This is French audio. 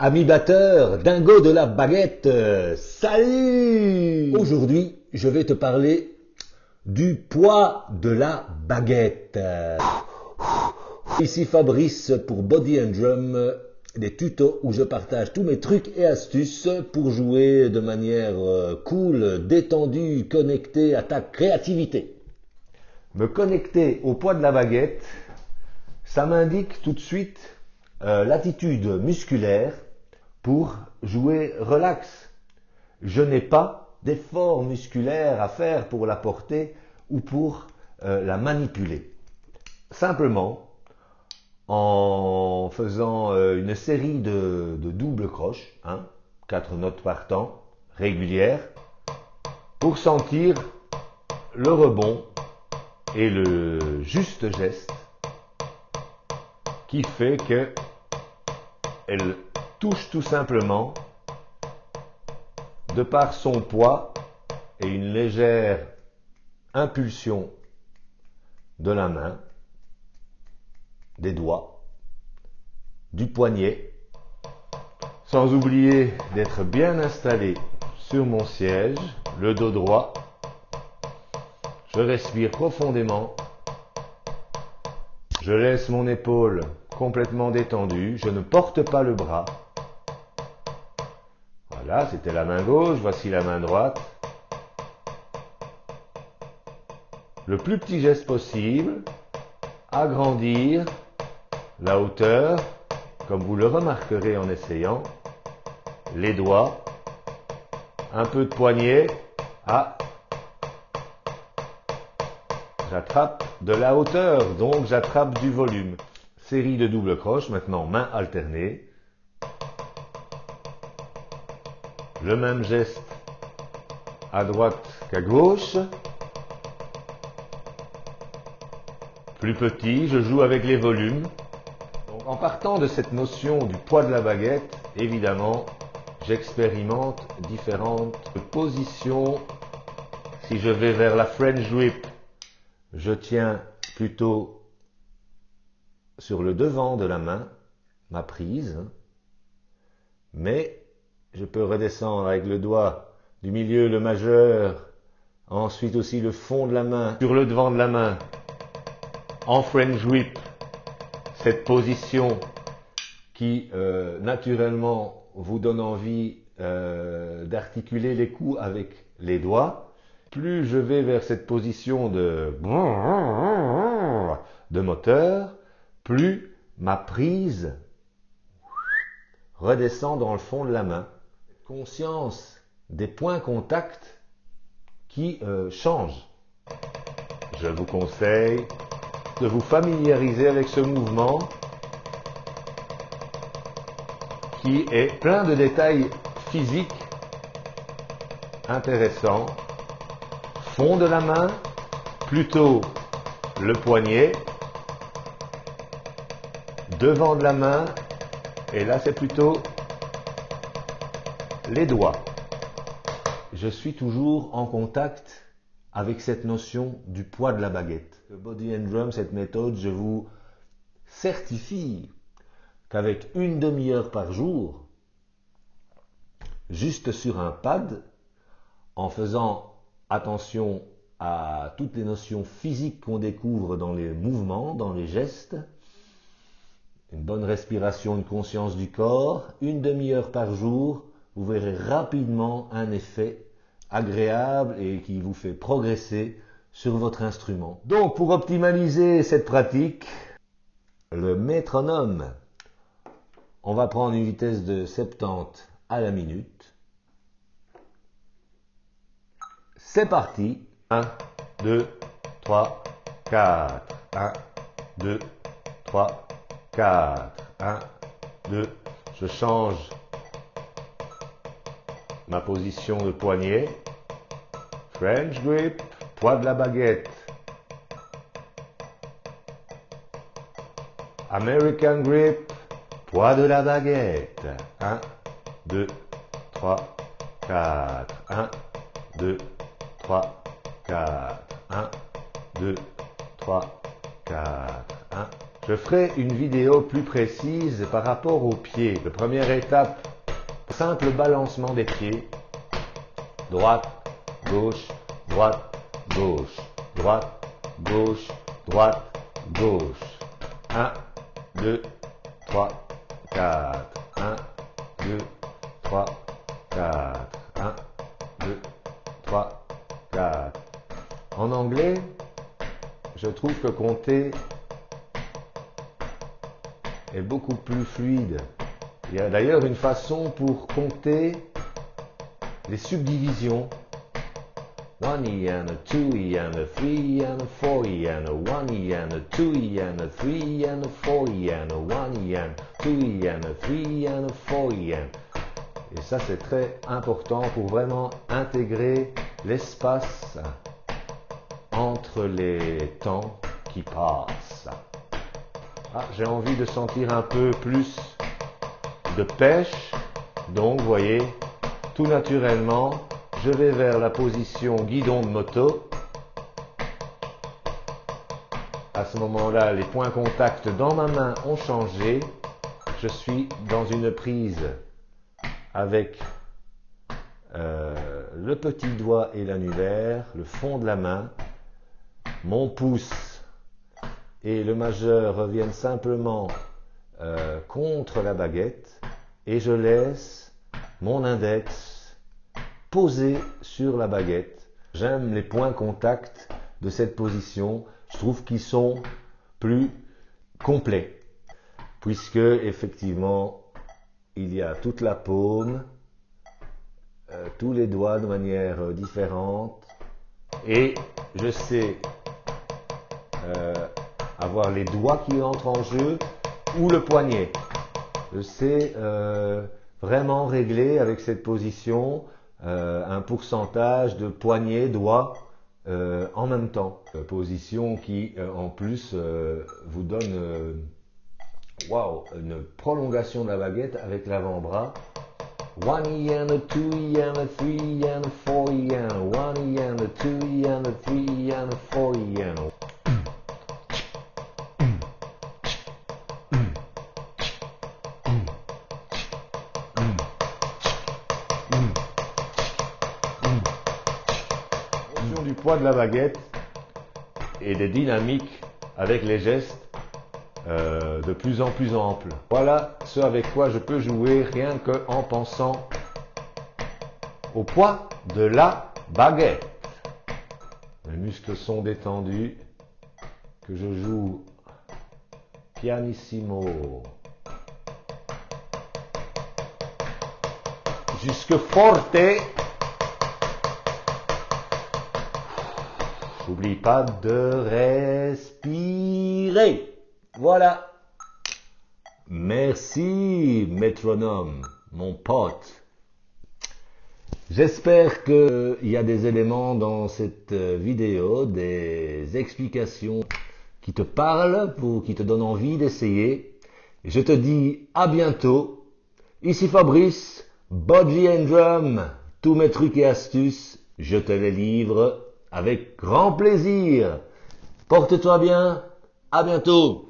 Ami batteur, dingo de la baguette, salut! Aujourd'hui, je vais te parler du poids de la baguette. Ici Fabrice pour Body and Drum, des tutos où je partage tous mes trucs et astuces pour jouer de manière cool, détendue, connectée à ta créativité. Me connecter au poids de la baguette, ça m'indique tout de suite l'attitude musculaire pour jouer relax. Je n'ai pas d'effort musculaire à faire pour la porter ou pour la manipuler. Simplement, en faisant une série de doubles croches, 4 notes par temps, régulières, pour sentir le rebond et le juste geste qui fait qu'elle touche tout simplement, de par son poids et une légère impulsion de la main, des doigts, du poignet, sans oublier d'être bien installé sur mon siège, le dos droit. Je respire profondément, je laisse mon épaule complètement détendue, je ne porte pas le bras. Voilà, c'était la main gauche, voici la main droite. Le plus petit geste possible, agrandir la hauteur, comme vous le remarquerez en essayant, les doigts, un peu de poignet, j'attrape de la hauteur, donc j'attrape du volume. Série de doubles croches, maintenant main alternée. Le même geste à droite qu'à gauche. Plus petit, je joue avec les volumes. Donc, en partant de cette notion du poids de la baguette, évidemment, j'expérimente différentes positions. Si je vais vers la French Whip, je tiens plutôt sur le devant de la main, ma prise, mais je peux redescendre avec le doigt du milieu, le majeur, ensuite aussi le fond de la main, sur le devant de la main, en French Whip, cette position qui naturellement vous donne envie d'articuler les coups avec les doigts. Plus je vais vers cette position de moteur, plus ma prise redescend dans le fond de la main. Conscience des points contacts qui changent. Je vous conseille de vous familiariser avec ce mouvement qui est plein de détails physiques intéressants. Fond de la main, plutôt le poignet, devant de la main, et là c'est plutôt les doigts. Je suis toujours en contact avec cette notion du poids de la baguette. Le Body and Drum, cette méthode, je vous certifie qu'avec une demi-heure par jour, juste sur un pad, en faisant attention à toutes les notions physiques qu'on découvre dans les mouvements, dans les gestes, une bonne respiration, une conscience du corps, une demi-heure par jour, vous verrez rapidement un effet agréable et qui vous fait progresser sur votre instrument. Donc pour optimaliser cette pratique, le métronome, on va prendre une vitesse de 70 à la minute. C'est parti. 1, 2, 3, 4. 1, 2, 3, 4. 1, 2, je change ma position de poignet. French Grip, poids de la baguette. American Grip, poids de la baguette. 1, 2, 3, 4. 1, 2, 3, 4. 1, 2, 3, 4. 1. Je ferai une vidéo plus précise par rapport aux pieds. La première étape, simple balancement des pieds. Droite, gauche, droite, gauche, droite, gauche, droite, gauche. 1, 2, 3, 4. 1, 2, 3, 4. 1, 2, 3, 4. En anglais, je trouve que compter est beaucoup plus fluide. Il y a d'ailleurs une façon pour compter les subdivisions. 1 and a 2 and a 3 and a 4 and a 1 and a 2 and a 3 and a 4 and a 1 and 2 and a 3 and a 4 and. Et ça c'est très important pour vraiment intégrer l'espace entre les temps qui passent. Ah, j'ai envie de sentir un peu plus de pêche, donc vous voyez, tout naturellement, je vais vers la position guidon de moto. À ce moment-là, les points contacts dans ma main ont changé. Je suis dans une prise avec le petit doigt et l'annulaire, le fond de la main. Mon pouce et le majeur reviennent simplement contre la baguette et je laisse mon index posé sur la baguette. J'aime les points contacts de cette position, je trouve qu'ils sont plus complets puisque effectivement il y a toute la paume, tous les doigts de manière différente et je sais avoir les doigts qui entrent en jeu ou le poignet. Je sais vraiment régler avec cette position un pourcentage de poignet, doigts en même temps. Position qui en plus vous donne une prolongation de la baguette avec l'avant-bras. 1 and a 2 and a 3 and a 4 and a 1 and a 2 and a 3 and a 4 and a. Du poids de la baguette et des dynamiques avec les gestes de plus en plus amples. Voilà ce avec quoi je peux jouer rien qu'en pensant au poids de la baguette. Mes muscles sont détendus, que je joue pianissimo jusque forte. N'oublie pas de respirer. Voilà. Merci, métronome, mon pote. J'espère qu'il y a des éléments dans cette vidéo, des explications qui te parlent, qui te donnent envie d'essayer. Je te dis à bientôt. Ici Fabrice, Body and Drum. Tous mes trucs et astuces, je te les livre avec grand plaisir. Porte-toi bien. À bientôt.